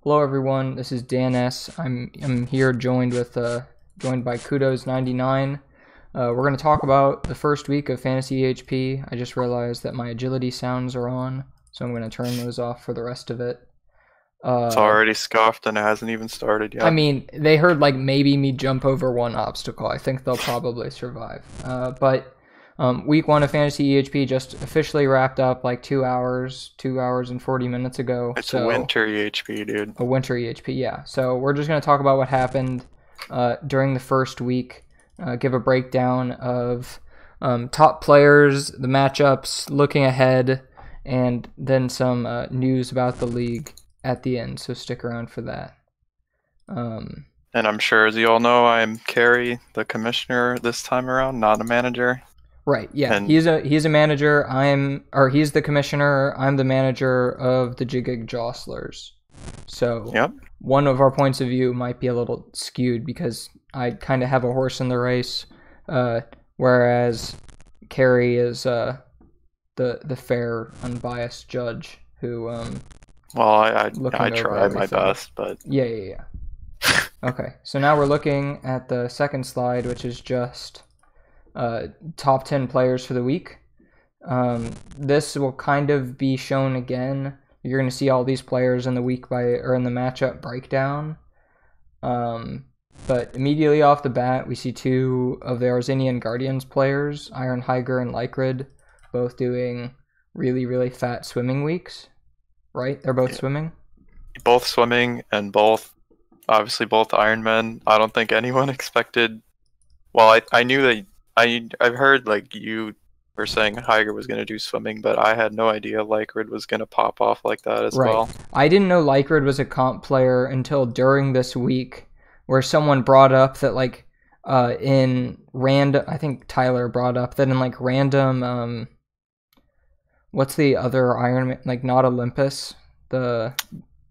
Hello everyone, this is Dan S. I'm here joined by Kudos99. We're going to talk about the first week of Fantasy EHP. I just realized that my agility sounds are on, so I'm going to turn those off for the rest of it. It's already scuffed and it hasn't even started yet. I mean, they heard like maybe me jump over one obstacle. I think they'll probably survive. Week 1 of Fantasy EHP just officially wrapped up like 2 hours and 40 minutes ago. It's a winter EHP, dude. A winter EHP, yeah. So we're just going to talk about what happened during the first week, give a breakdown of top players, the matchups, looking ahead, and then some news about the league at the end. So stick around for that. And I'm sure, as you all know, I'm Carey, the commissioner this time around, not a manager. Right, yeah. And he's a manager. He's the commissioner. I'm the manager of the Jigig Jostlers. So yep. One of our points of view might be a little skewed because I kind of have a horse in the race, whereas Carey is the fair, unbiased judge who. Well, I try my best, but yeah. Okay, so now we're looking at the second slide, which is just. Top 10 players for the week. This will kind of be shown again. You're going to see all these players in the matchup breakdown. But immediately off the bat, we see two of the Arzinian Guardians players, Iron Higer and Lycrid, both doing really, really fat swimming weeks. Right? They're both swimming? Both swimming and obviously both Ironmen. I don't think anyone expected... Well, I knew that I've heard like you were saying Higer was going to do swimming, but I had no idea Lycrid was going to pop off like that as well. I didn't know Lycrid was a comp player until during this week, where someone brought up that like in random. I think Tyler brought up that in like random. What's the other Iron Man? Like not Olympus. The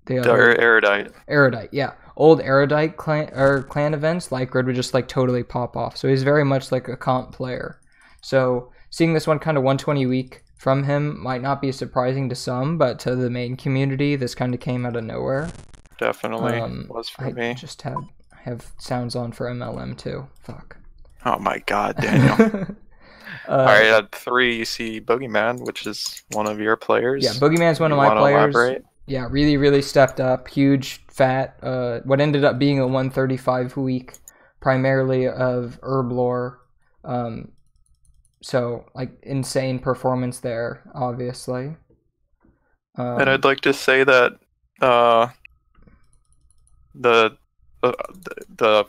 other Erudite. Erudite, yeah. Old Erudite clan events, Lycrid would just like totally pop off. So he's very much like a comp player. So seeing this one kind of 120 week from him might not be surprising to some, but to the main community, this kind of came out of nowhere. Definitely was for me. I just have sounds on for MLM too. Fuck. Oh my god, Daniel. Alright, at 3 you see Boogeyman, which is one of your players. Yeah, Boogeyman's one of my players. Elaborate? Yeah, really, really stepped up. Huge, fat, what ended up being a 135 week, primarily of Herblore. So, like, insane performance there, obviously. And I'd like to say that the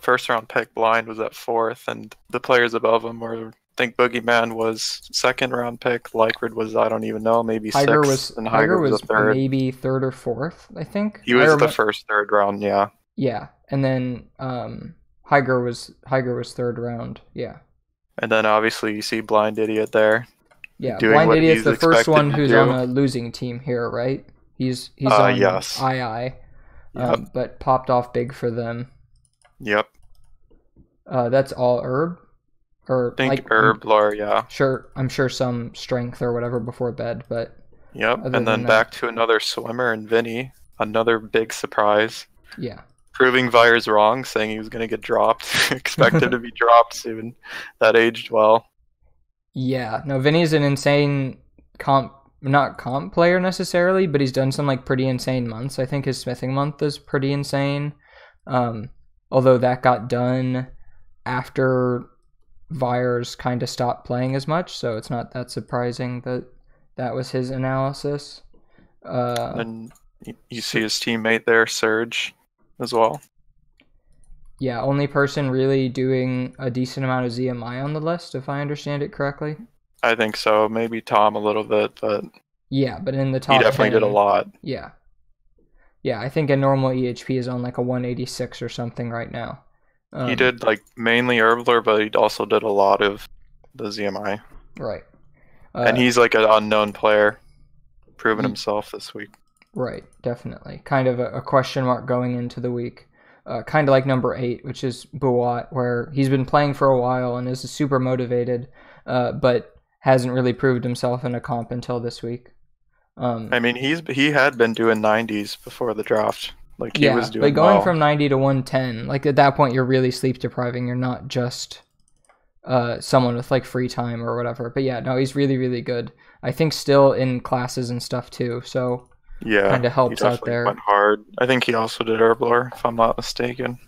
first round pick Blind was at 4th, and the players above him were... I think Boogeyman was 2nd round pick. Lycrid was, I don't even know, maybe 6th. And Higer was 3rd. Maybe 3rd or 4th, I think. He was the first 3rd round, yeah. Yeah, and then Higer was 3rd round, yeah. And then obviously you see Blind Idiot there. Yeah, Blind Idiot's the first one who's on a losing team here, right? He's on yes. II, but popped off big for them. Yep. That's all Herb. Or I think like, Herblore, yeah. Sure, I'm sure some strength or whatever before bed, but... Yep, and then back to another swimmer and Vinny. Another big surprise. Yeah. Proving Vires wrong, saying he was going to get dropped. Expected to be dropped soon. That aged well. Yeah, no, Vinny's an insane not comp player necessarily, but he's done some like pretty insane months. I think his smithing month is pretty insane. Although that got done after... Vires kind of stopped playing as much, so it's not that surprising that was his analysis. And you see his teammate there, Surge, as well. Yeah, only person really doing a decent amount of ZMI on the list, if I understand it correctly. I think so. Maybe Tom a little bit, but... Yeah, but in the top 10... He definitely did a lot. Yeah. Yeah, I think a normal EHP is on like a 186 or something right now. He did like mainly Herblore, but he also did a lot of the ZMI. Right. And he's like an unknown player, proving himself this week. Right, definitely. Kind of a question mark going into the week. Kind of like number 8, which is Buat, where he's been playing for a while and is super motivated, but hasn't really proved himself in a comp until this week. I mean, he had been doing 90s before the draft, Like he was Yeah, doing but going well. from 90 to 110, like at that point, you're really sleep depriving. You're not just someone with like free time or whatever. But yeah, no, he's really, really good. I think still in classes and stuff too. So Yeah, kind of he helps out definitely went there. hard. I think he also did herblore, if I'm not mistaken.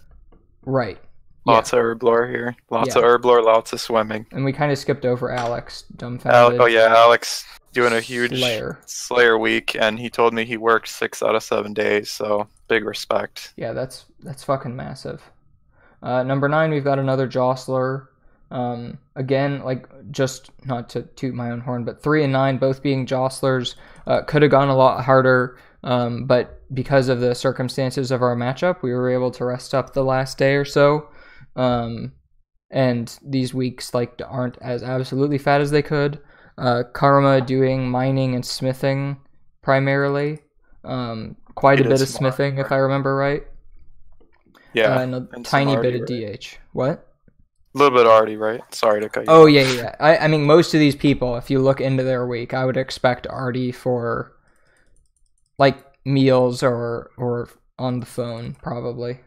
Right. Yeah. Lots of herblore here. Lots of Yeah. herblore, lots of swimming. And we kind of skipped over Alex, dumbfounded Oh yeah, Alex doing a huge Slayer. Slayer week, and he told me he worked 6 out of 7 days. So big respect. Yeah, that's fucking massive. Number 9, we've got another jostler. Again, like just not to toot my own horn, but 3 and 9 both being jostlers could have gone a lot harder. But because of the circumstances of our matchup, we were able to rest up the last day or so. And these weeks like aren't as absolutely fat as they could. Karma doing mining and smithing primarily. Quite He a did bit of some smithing, if I arty. remember right. Yeah, And a and some tiny bit arty, of right? DH. What? A little bit arty, right? Sorry to cut you Oh off. yeah. I mean, most of these people, if you look into their week, I would expect Artie for like meals or on the phone probably.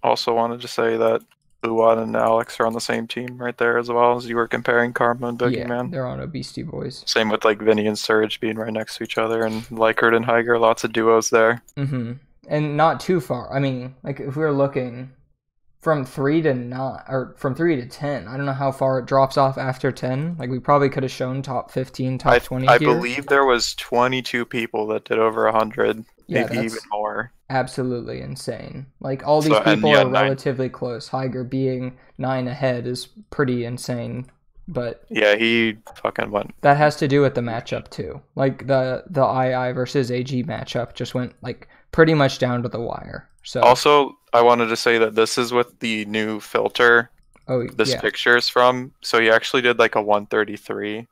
Also wanted to say that Luan and Alex are on the same team right there as well, as you were comparing Karma and Yeah, Boogeyman. they're on Obesity Boys. Same with like Vinny and Surge being right next to each other, and Likert and Higer, lots of duos there. And not too far. I mean, like if we were looking from 3 to 9 or from 3 to 10, I don't know how far it drops off after 10. Like we probably could have shown top 15, top 20 I here. believe there was 22 people that did over 100, Yeah, maybe even more. Absolutely insane. Like all these So, and people yeah, are relatively close. Higer being 9 ahead is pretty insane, but yeah, he fucking went. that has to do with the matchup too. Like the II versus AG matchup just went like pretty much down to the wire. So Also, I wanted to say that this is with the new filter this yeah. picture is from. So he actually did like a 133,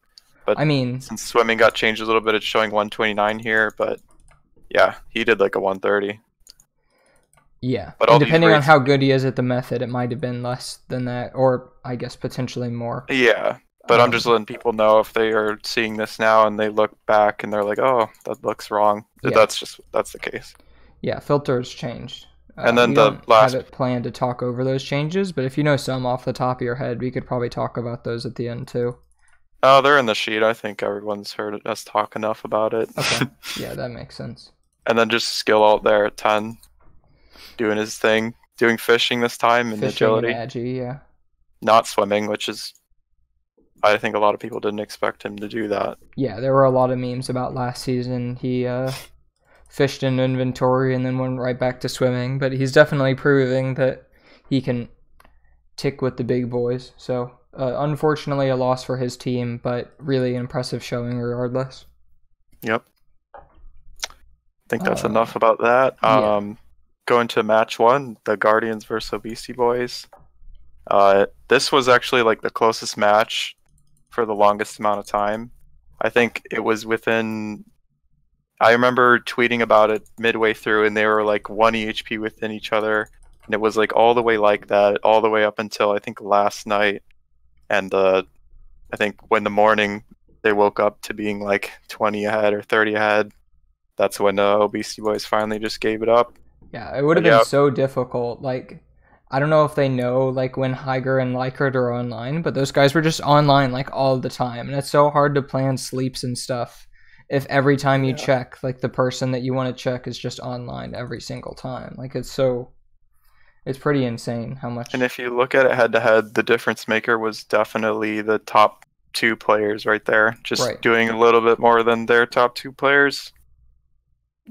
but I mean, since swimming got changed a little bit, it's showing 129 here. But yeah, he did like a 130. yeah. But And all these depending on rates, how good he is at the method, it might have been less than that, or I guess potentially more. yeah. But I'm just letting people know if they are seeing this now and they look back and they're like, "Oh, that looks wrong." Yeah. That's the case. Yeah, filters changed. And then we the don't last, have it planned to talk over those changes, but if you know some off the top of your head, we could probably talk about those at the end too. oh, they're in the sheet. I think everyone's heard us talk enough about it. Okay, yeah, that makes sense. And then just skill out there at 10, doing his thing, doing fishing this time and Fishing agility, and agi, yeah. not swimming, which is, I think a lot of people didn't expect him to do that. Yeah, there were a lot of memes about last season. He fished in inventory and then went right back to swimming, but he's definitely proving that he can tick with the big boys. So, unfortunately, a loss for his team, but really impressive showing regardless. Yep. I think that's enough about that. Yeah. Going to match 1, the Guardians versus Obesity Boys. This was actually like the closest match for the longest amount of time. I think it was within. I remember tweeting about it midway through, and they were like 1 EHP within each other, and it was like all the way like that, all the way up until I think last night, and I think when the morning they woke up to being like 20 ahead or 30 ahead. That's when Obesity Boys finally just gave it up. Yeah, it would have been so difficult. Like, I don't know if they know like when Higer and Likert are online, but those guys were just online like all the time, and it's so hard to plan sleeps and stuff if every time you check, like the person that you want to check is just online every single time. Like it's pretty insane how much. And if you look at it head to head, the difference maker was definitely the top 2 players right there, just doing a little bit more than their top 2 players.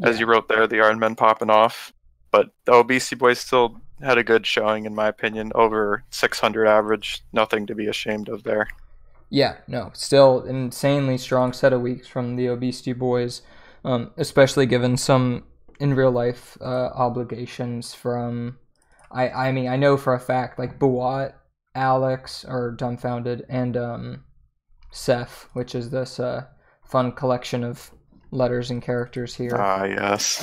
As you wrote there, the Iron Men popping off. But the Obesity Boys still had a good showing, in my opinion, over 600 average. Nothing to be ashamed of there. Yeah, no, still an insanely strong set of weeks from the Obesity Boys, especially given some in real life obligations from. I mean, I know for a fact like Buat, Alex are dumbfounded, and Seth, which is this fun collection of letters and characters here. Yes.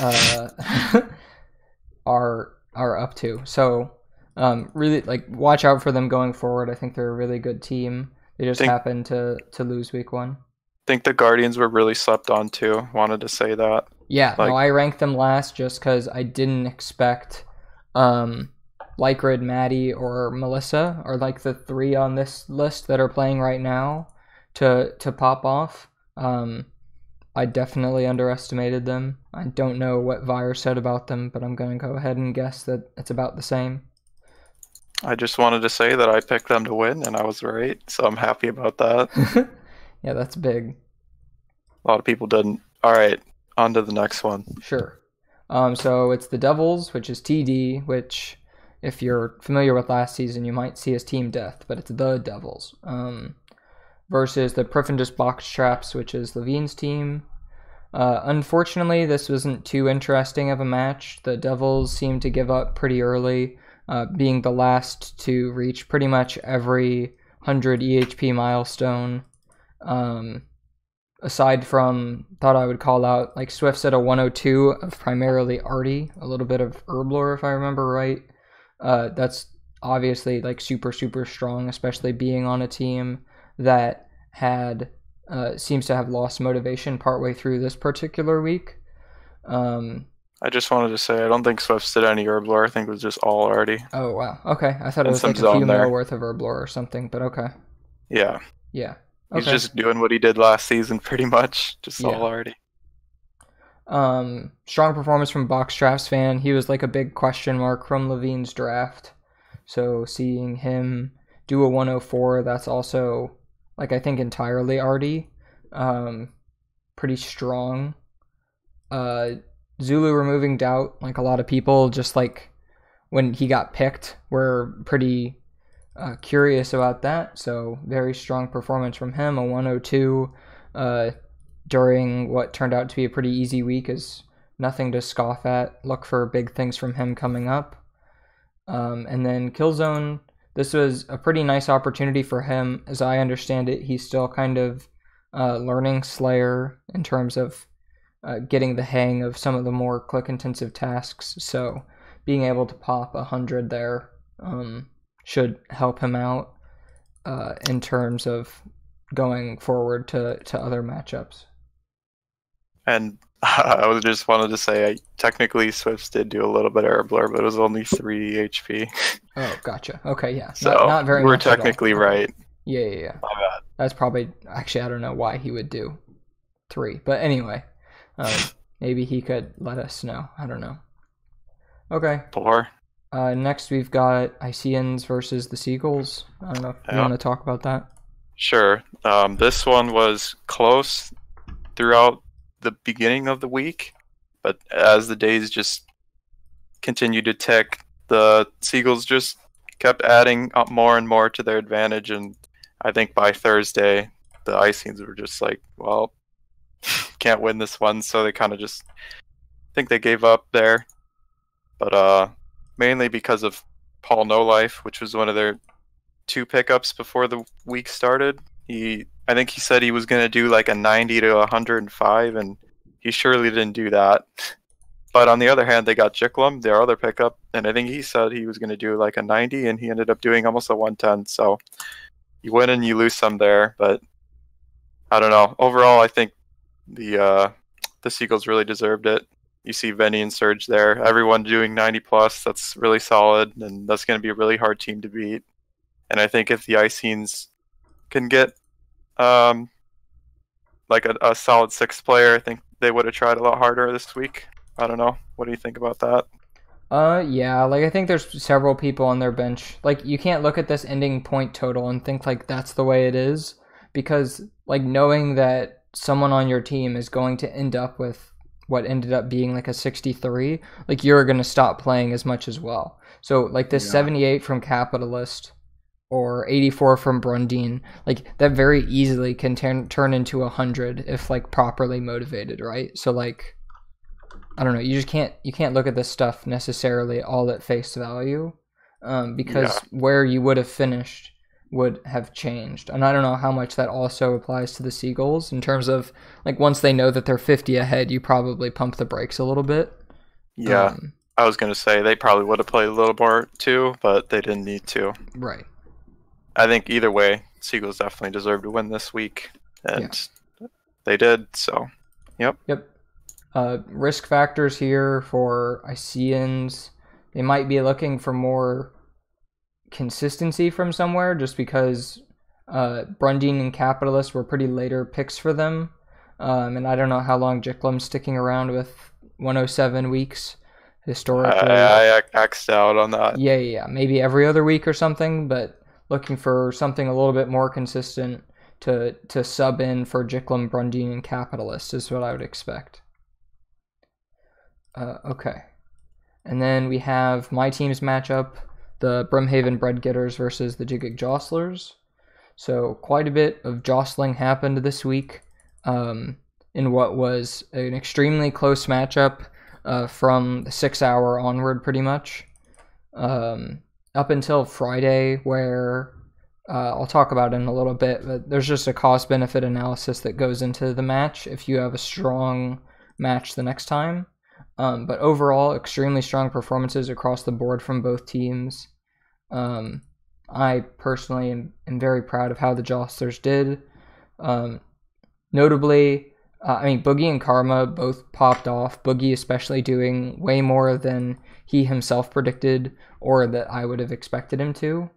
Are up to. So really like watch out for them going forward. I think they're a really good team. They just happened to lose week 1. I think the Guardians were really slept on too. Wanted to say that. Yeah, no, Like, I ranked them last just because I didn't expect Lycrid, Maddie, or Melissa are like the three on this list that are playing right now to pop off. I definitely underestimated them. I don't know what Vire said about them, but I'm gonna go ahead and guess that it's about the same. I just wanted to say that I picked them to win, and I was right, so I'm happy about that. Yeah, that's big. A lot of people didn't. All right, on to the next one. Sure. So it's the Devils, which is TD, which, if you're familiar with last season, you might see as Team Death, but it's the Devils. Versus the Priffendus Box Traps, which is Levine's team. Unfortunately, this wasn't too interesting of a match. The Devils seemed to give up pretty early, being the last to reach pretty much every 100 EHP milestone. Aside from, thought I would call out, like Swift said, a 102 of primarily Artie, a little bit of Herblore, if I remember right. That's obviously like super, super strong, especially being on a team that had seems to have lost motivation partway through this particular week. I just wanted to say I don't think Swifts did any Herblore. I think it was just all already. Oh wow, okay. I thought it And was some like a few zone there. mil worth of Herblore or something, but okay. Yeah. Yeah. He's Okay. just doing what he did last season, pretty much. Just Yeah. all already. Strong performance from Box Drafts fan. He was like a big question mark from Levine's draft. So seeing him do a 104, that's also like I think entirely Artie. Pretty strong. Zulu removing doubt, like a lot of people, just like when he got picked, were pretty curious about that. So very strong performance from him. A 102 during what turned out to be a pretty easy week is nothing to scoff at. Look for big things from him coming up. And then Killzone, this was a pretty nice opportunity for him. As I understand it, he's still kind of learning Slayer in terms of getting the hang of some of the more click-intensive tasks. So being able to pop 100 there should help him out in terms of going forward to other matchups. And I just wanted to say, technically Swifts did do a little bit of Herblore, but it was only 3 HP. Oh, gotcha. Okay, yeah. So not very we're much at all. technically right. Yeah. My bad. That's probably, actually, I don't know why he would do 3. But anyway, maybe he could let us know. I don't know. Okay. 4. Next, we've got Iceans versus the Seagulls. I don't know if you want to talk about that. Sure. This one was close throughout the beginning of the week, but as the days just continued to tick, the Seagulls just kept adding up more and more to their advantage, and I think by Thursday, the Iceans were just like, well, can't win this one, so they kind of just think they gave up there. But mainly because of Paul No Life, which was one of their 2 pickups before the week started. I think he said he was going to do like a 90 to 105, and he surely didn't do that. But on the other hand, they got Jicklum, their other pickup, and I think he said he was going to do like a 90, and he ended up doing almost a 110. So you win and you lose some there, but I don't know. Overall, I think the Seagulls really deserved it. You see Venny and Surge there. Everyone doing 90 plus. That's really solid, and that's going to be a really hard team to beat. And I think if the Iceans can get like a solid 6th player, I think they would have tried a lot harder this week. I don't know. What do you think about that? Yeah, like I think there's several people on their bench. Like you can't look at this ending point total and think like that's the way it is, because like knowing that someone on your team is going to end up with what ended up being like a 63, like you're going to stop playing as much as well. So like this 78 from Capitalist or 84 from Brundine, like that very easily can turn into 100 if like properly motivated, right? So like I don't know, you can't look at this stuff necessarily all at face value, because where you would have finished would have changed. And I don't know how much that also applies to the Seagulls in terms of like once they know that they're 50 ahead, you probably pump the brakes a little bit. Yeah, I was going to say they probably would have played a little more too, but they didn't need to. Right. I think either way, Seagulls definitely deserve to win this week, and they did. So, yep. Risk factors here for Iceans, they might be looking for more consistency from somewhere, just because Brundeen and Capitalist were pretty later picks for them. And I don't know how long Jiklam's sticking around with 107 weeks historically. I axed out on that. Yeah. Maybe every other week or something, but looking for something a little bit more consistent to sub in for Jiklam, Brundeen, and Capitalist is what I would expect. Okay. And then we have my team's matchup, the Brimhaven Breadgetters versus the Jigig Jostlers. So quite a bit of jostling happened this week in what was an extremely close matchup from the 6 hour onward pretty much. Up until Friday, where I'll talk about it in a little bit, but there's just a cost-benefit analysis that goes into the match if you have a strong match the next time. But overall, extremely strong performances across the board from both teams. I personally am very proud of how the Jostlers did. Notably, Boogie and Karma both popped off. Boogie especially doing way more than he himself predicted or that I would have expected him to.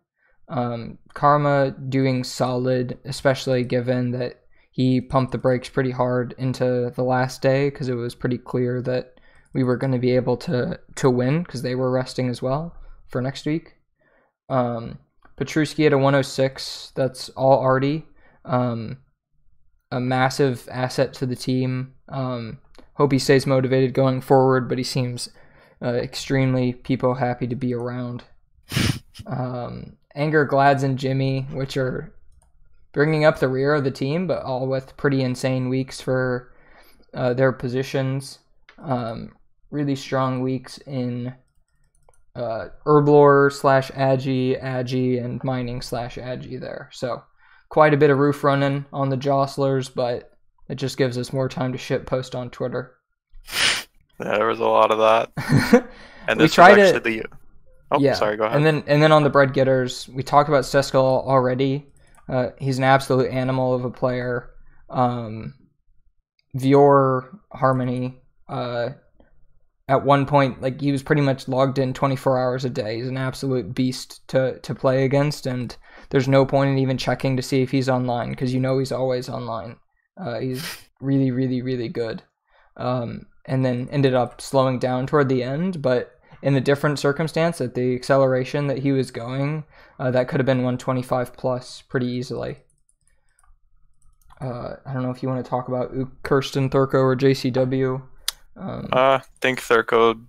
Karma doing solid, especially given that he pumped the brakes pretty hard into the last day because it was pretty clear that we were going to be able to win because they were resting as well for next week. Petruski at a 106. That's all Artie. A massive asset to the team. Hope he stays motivated going forward, but he seems extremely people happy to be around. Anger, Glads, and Jimmy, which are bringing up the rear of the team, but all with pretty insane weeks for their positions. Really strong weeks in Herblore / Agi, and Mining / Agi there. So quite a bit of roof running on the Jostlers, but it just gives us more time to shit post on Twitter. Yeah, there was a lot of that. And this was actually sorry, go ahead. And then on the Bread Getters, we talked about Seskel already. He's an absolute animal of a player. Vior Harmony, at one point, like, he was pretty much logged in 24 hours a day. He's an absolute beast to play against, and there's no point in even checking to see if he's online, because you know he's always online. He's really, really, really good. And then ended up slowing down toward the end, but in a different circumstance, at the acceleration that he was going, that could have been 125 plus pretty easily. I don't know if you want to talk about Kirsten, Thurko, or JCW. I think Thurko,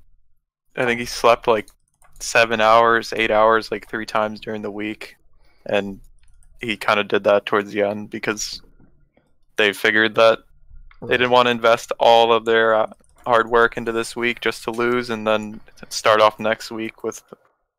I think he slept like 7 hours, 8 hours, like 3 times during the week. And he kind of did that towards the end because they figured that they didn't want to invest all of their hard work into this week just to lose and then start off next week with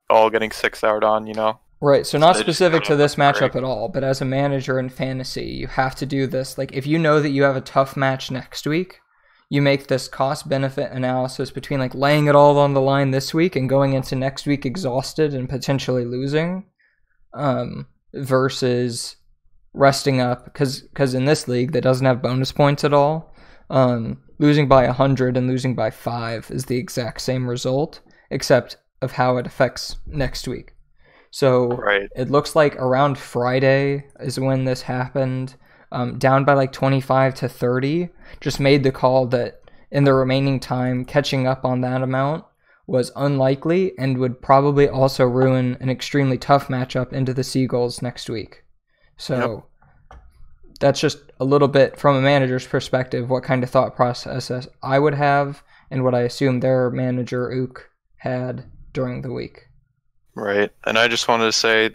all getting 6 hours on, you know? Right, so not specific to this matchup at all, but as a manager in fantasy, you have to do this. Like, if you know that you have a tough match next week, you make this cost-benefit analysis between, like, laying it all on the line this week and going into next week exhausted and potentially losing, versus resting up, because in this league that doesn't have bonus points at all, losing by 100 and losing by 5 is the exact same result, except of how it affects next week. So It looks like around Friday is when this happened, down by like 25 to 30, just made the call that in the remaining time, catching up on that amount was unlikely and would probably also ruin an extremely tough matchup into the Seagulls next week. So that's just a little bit from a manager's perspective, what kind of thought process I would have and what I assume their manager, Ook, had during the week. Right, and I just wanted to say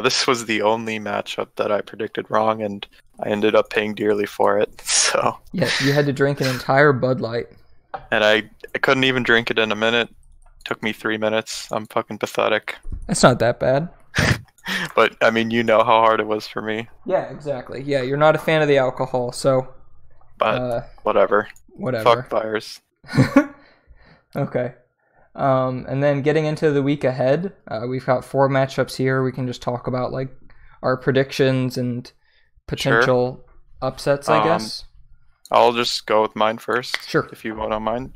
this was the only matchup that I predicted wrong, and I ended up paying dearly for it. So yeah, you had to drink an entire Bud Light. And I couldn't even drink it in a minute. It took me 3 minutes. I'm fucking pathetic. That's not that bad. But, I mean, you know how hard it was for me. Yeah, exactly. Yeah, you're not a fan of the alcohol, so... But, whatever. Fuck buyers. Okay. And then getting into the week ahead, we've got 4 matchups here. We can just talk about, like, our predictions and potential upsets, I guess. I'll just go with mine first, Sure. if you don't mind.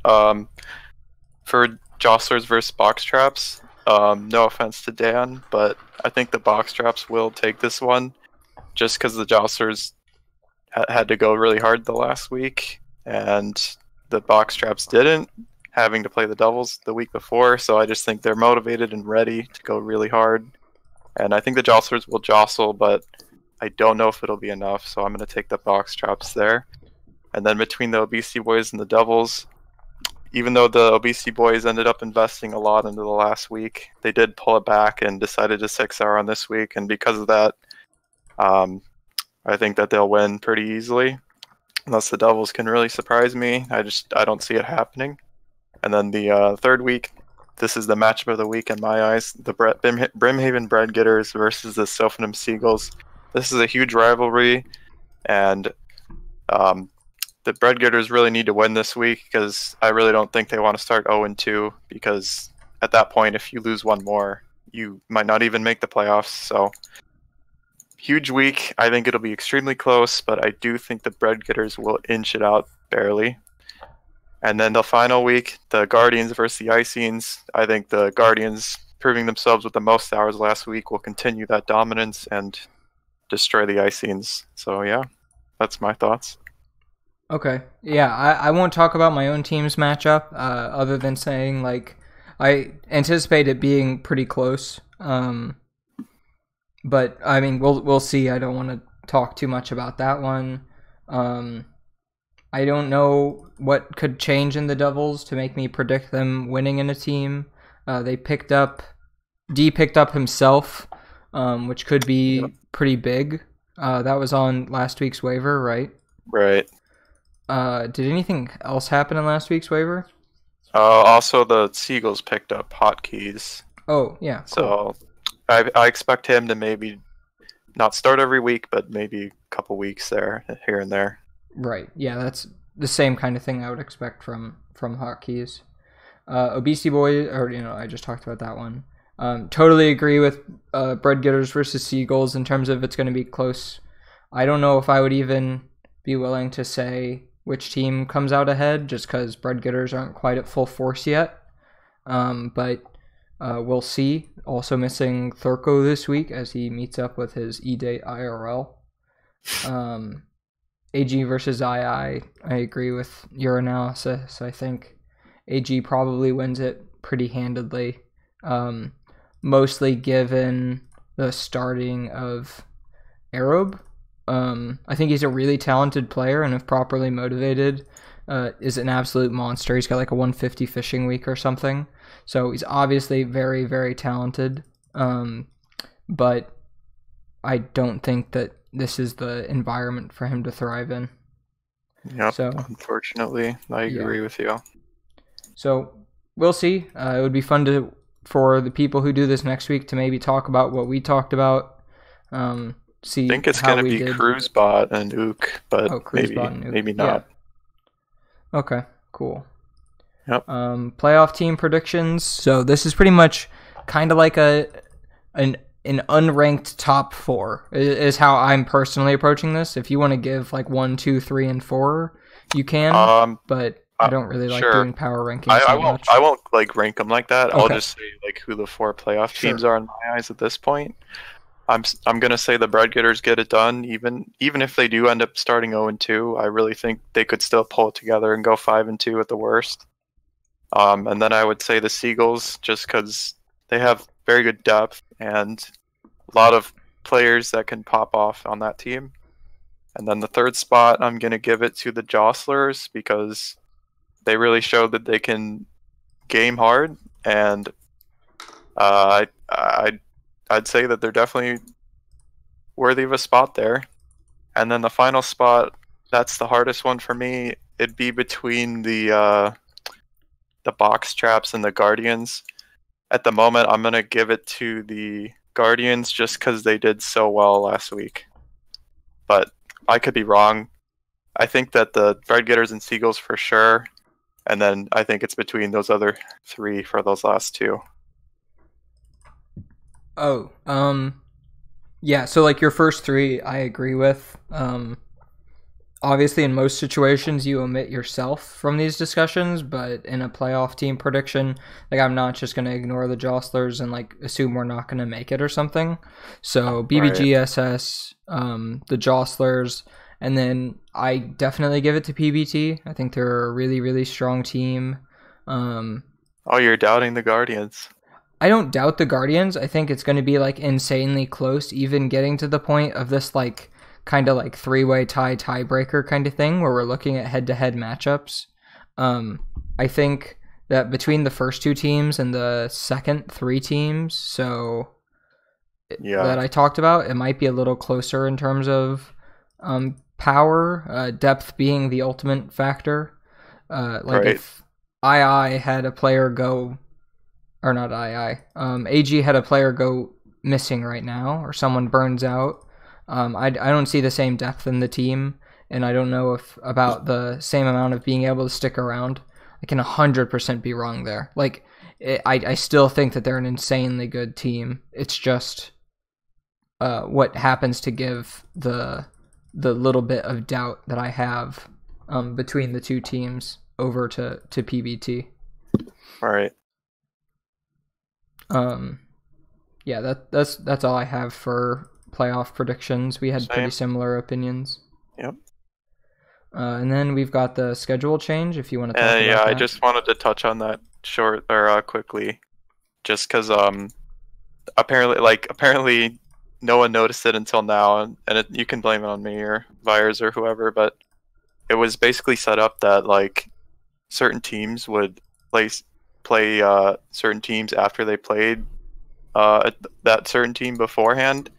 For Jostlers versus Box Traps, no offense to Dan, but I think the Box Traps will take this one, just because the Jostlers had to go really hard the last week, and the Box Traps didn't, having to play the Devils the week before, so I just think they're motivated and ready to go really hard. And I think the Jostlers will jostle, but I don't know if it'll be enough, so I'm going to take the Box Traps there. And then between the Obesity Boys and the Devils, even though the Obesity Boys ended up investing a lot into the last week, they did pull it back and decided to 6-hour on this week. And because of that, I think that they'll win pretty easily, unless the Devils can really surprise me. I don't see it happening. And then the third week, this is the matchup of the week in my eyes: the Brimhaven Bread Getters versus the Sophanum Seagulls. This is a huge rivalry, and the Bread Getters really need to win this week, because I really don't think they want to start 0-2, because at that point, if you lose one more, you might not even make the playoffs. So, huge week. I think it'll be extremely close, but I do think the Bread Getters will inch it out barely. And then the final week, the Guardians versus the Icings. I think the Guardians, proving themselves with the most hours last week, will continue that dominance and destroy the Icings. So yeah, that's my thoughts. Okay. Yeah, I won't talk about my own team's matchup, other than saying, like, I anticipate it being pretty close. But I mean, we'll see. I don't want to talk too much about that one. I don't know what could change in the Devils to make me predict them winning in a team. They picked up himself, which could be pretty big. That was on last week's waiver, right? Right. Did anything else happen in last week's waiver? Also, the Seagulls picked up Hotkeys. Oh, yeah. Cool. So I expect him to maybe not start every week, but maybe a couple weeks there, here and there. Right. Yeah, that's the same kind of thing I would expect from Hotkeys. Obesity Boy, or I just talked about that one. Totally agree with Bread Getters versus Seagulls in terms of it's going to be close. I don't know if I would even be willing to say which team comes out ahead, just because Bread Getters aren't quite at full force yet. But we'll see. Also missing Thurko this week as he meets up with his E-Date IRL. AG versus II, I agree with your analysis. I think AG probably wins it pretty handedly, mostly given the starting of Arob. I think he's a really talented player, and if properly motivated, is an absolute monster. He's got like a 150 fishing week or something. So he's obviously very, very talented. But I don't think that this is the environment for him to thrive in. Yep, so, unfortunately, I agree with you. So we'll see. It would be fun for the people who do this next week to maybe talk about what we talked about. See, I think it's going to be Cruisebot and Ook, but maybe not. Yeah. Okay, cool. Yep. Playoff team predictions. So this is pretty much kind of like an unranked top 4 is how I'm personally approaching this. If you want to give like 1, 2, 3, and 4, you can. But I don't really like doing power rankings. I won't like rank them like that. Okay. I'll just say like who the 4 playoff teams are in my eyes at this point. I'm gonna say the Bread Getters get it done, even if they do end up starting 0-2. I really think they could still pull it together and go 5-2 at the worst. And then I would say the Seagulls, just because they have very good depth and a lot of players that can pop off on that team. And then the third spot, I'm gonna give it to the Jostlers, because they really showed that they can game hard, and I'd say that they're definitely worthy of a spot there. And then the final spot, that's the hardest one for me. It'd be between the Box Traps and the Guardians. At the moment, I'm going to give it to the Guardians just because they did so well last week. But I could be wrong. I think that the Bread Getters and Seagulls for sure. And then I think it's between those other 3 for those last 2. Oh, yeah, so like your first 3 I agree with. obviously in most situations you omit yourself from these discussions, but in a playoff team prediction, like I'm not just going to ignore the jostlers and like assume we're not going to make it or something. So BBGSS, the jostlers, and then I definitely give it to PBT. I think they're a really, really strong team. Oh, you're doubting the Guardians. I don't doubt the Guardians. I think it's going to be like insanely close, even getting to the point of this like kind of like three-way tiebreaker kind of thing where we're looking at head-to-head matchups. I think that between the first two teams and the second three teams, so that I talked about, it might be a little closer in terms of power, depth being the ultimate factor. If II had a player go, or not II, AG had a player go missing right now, or someone burns out, I don't see the same depth in the team, and I don't know if about the same amount of being able to stick around. I can 100% be wrong there. Like, I still think that they're an insanely good team. It's just what happens to give the little bit of doubt that I have between the two teams over to PBT. All right. Yeah, that's all I have for playoff predictions. We had pretty similar opinions. Yep. And then we've got the schedule change. If you want to talk about that. I just wanted to touch on that quickly, just because apparently no one noticed it until now, and you can blame it on me or Vyers or whoever, but it was basically set up that like certain teams would play certain teams after they played that certain team beforehand.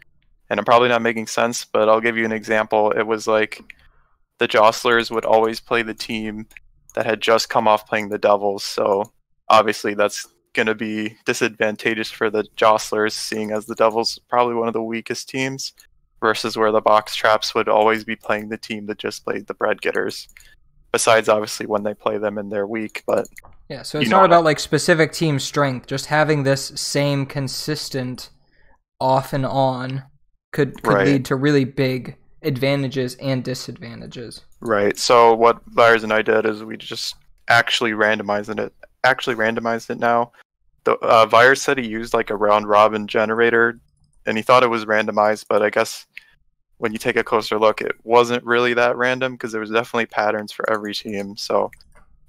And I'm probably not making sense, but I'll give you an example. It was like the Jostlers would always play the team that had just come off playing the Devils. So obviously that's going to be disadvantageous for the Jostlers, seeing as the Devils probably one of the weakest teams, versus where the Box Traps would always be playing the team that just played the Bread Getters. Besides, obviously, when they play them in their week, but yeah. So it's not about like specific team strength. Just having this same consistent off and on could lead to really big advantages and disadvantages. Right. So what Vyers and I did is we just actually randomized it now. The Vyers said he used like a round robin generator, and he thought it was randomized, but I guess when you take a closer look, it wasn't really that random because there was definitely patterns for every team. So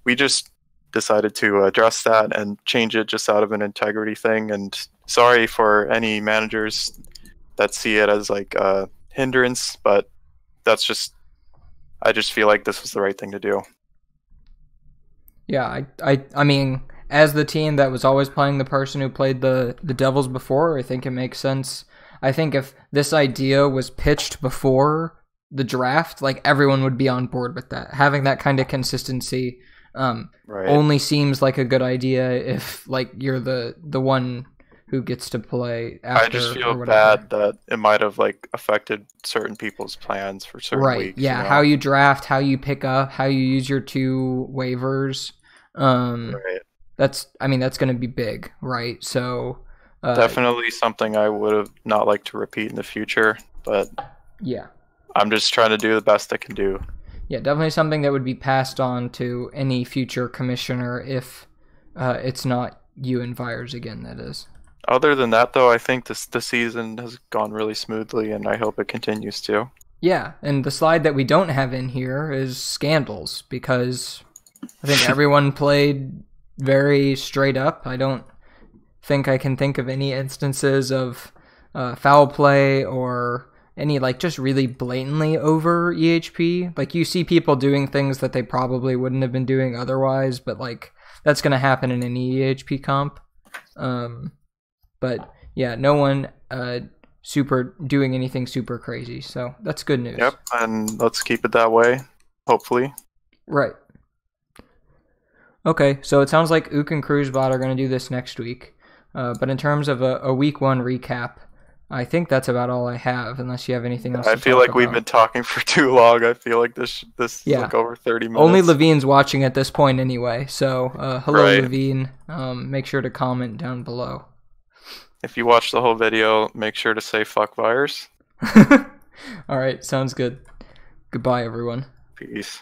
we just decided to address that and change it just out of an integrity thing. And sorry for any managers that see it as like a hindrance, but I just feel like this was the right thing to do. Yeah, I mean, as the team that was always playing the person who played the Devils before, I think it makes sense. I think if this idea was pitched before the draft, like everyone would be on board with that. Having that kind of consistency only seems like a good idea if like you're the one who gets to play after. I just feel bad that it might have like affected certain people's plans for certain weeks. Yeah, how you draft, how you pick up, how you use your two waivers. That's going to be big, right? So definitely something I would have not liked to repeat in the future, but yeah, I'm just trying to do the best I can do. Yeah, definitely something that would be passed on to any future commissioner if it's not you and Vyers again, that is. Other than that, though, I think the season has gone really smoothly, and I hope it continues to. Yeah, and the slide that we don't have in here is scandals, because I think everyone played very straight up. I don't think I can think of any instances of foul play or any like just really blatantly over EHP. Like you see people doing things that they probably wouldn't have been doing otherwise, but like that's going to happen in any EHP comp. But yeah, no one super doing anything super crazy, so that's good news. Yep, and let's keep it that way, hopefully. Right. Okay, so it sounds like Ook and Cruisebot are going to do this next week. But in terms of a week one recap, I think that's about all I have, unless you have anything else. I feel like we've been talking for too long. I feel like this is like over 30 minutes. Only Levine's watching at this point anyway, so hello, Levine. Make sure to comment down below. If you watch the whole video, make sure to say fuck Vyers. All right, sounds good. Goodbye, everyone. Peace.